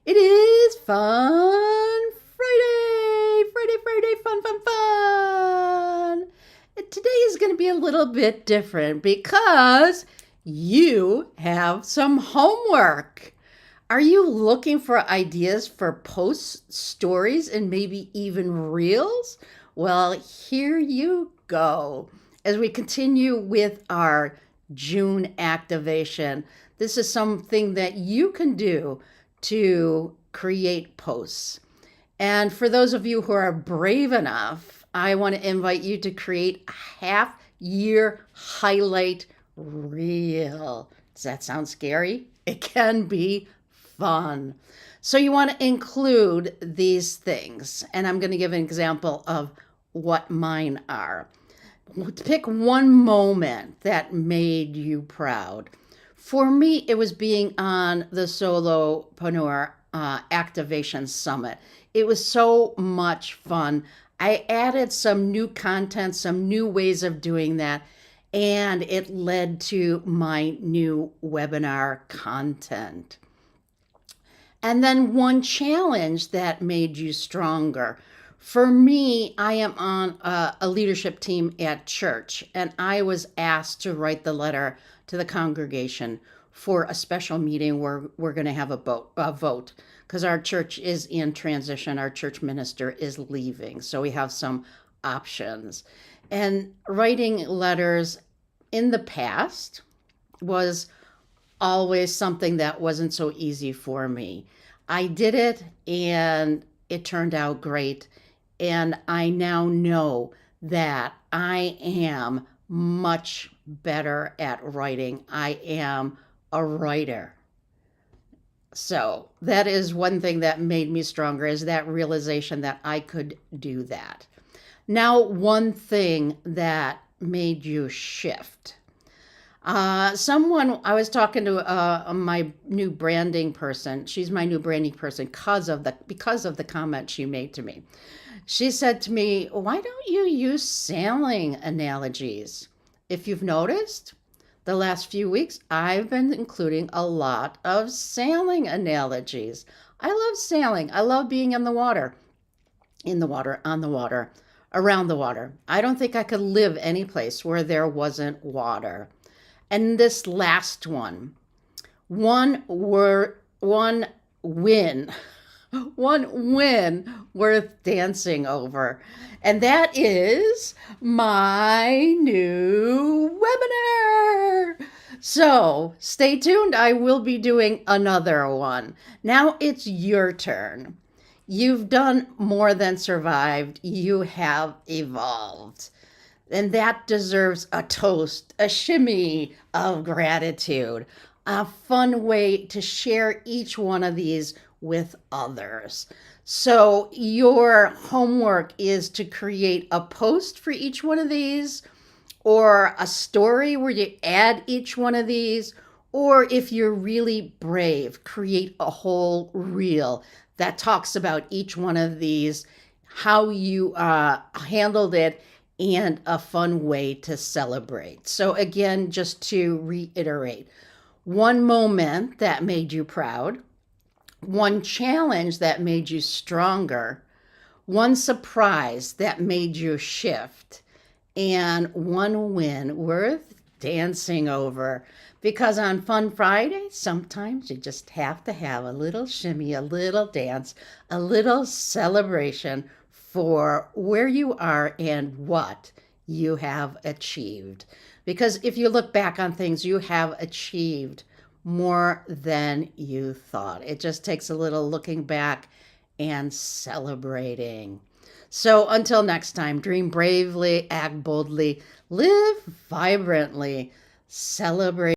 It is Fun Friday! Friday, Friday, fun, fun, fun! And today is going to be a little bit different because you have some homework. Are you looking for ideas for posts, stories, and maybe even reels? Well, here you go. As we continue with our June activation, this is something that you can do to create posts. And for those of you who are brave enough, I want to invite you to create a half year highlight reel. Does that sound scary? It can be fun. So you want to include these things. And I'm going to give an example of what mine are. Pick one moment that made you proud. For me, it was being on the Solopreneur Activation Summit. It was so much fun. I added some new content, some new ways of doing that, and it led to my new webinar content. And then one challenge that made you stronger. For me, I am on a leadership team at church, and I was asked to write the letter to the congregation for a special meeting where we're going to have a vote because our church is in transition. Our church minister is leaving, so we have some options. And writing letters in the past was always something that wasn't so easy for me. I did it and it turned out great. And I now know that I am much better at writing. I am a writer. So that is one thing that made me stronger, is that realization that I could do that. Now, one thing that made you shift. I was talking to my new branding person. She's my new branding person because of the comment she made to me. She said to me, "Why don't you use sailing analogies?" If you've noticed, the last few weeks I've been including a lot of sailing analogies. I love sailing. I love being in the water, on the water, around the water. I don't think I could live any place where there wasn't water. And this last one word, one win, one win worth dancing over. And that is my new webinar. So stay tuned. I will be doing another one. Now it's your turn. You've done more than survived. You have evolved. And that deserves a toast, a shimmy of gratitude, a fun way to share each one of these with others. So, your homework is to create a post for each one of these, or a story where you add each one of these, or if you're really brave, create a whole reel that talks about each one of these, how you handled it, and a fun way to celebrate. So, again, just to reiterate, one moment that made you proud, one challenge that made you stronger, one surprise that made you shift, and one win worth dancing over. Because on Fun Friday, sometimes you just have to have a little shimmy, a little dance, a little celebration for where you are and what you have achieved. Because if you look back on things, you have achieved more than you thought. It just takes a little looking back and celebrating. So until next time, dream bravely, act boldly, live vibrantly, celebrate.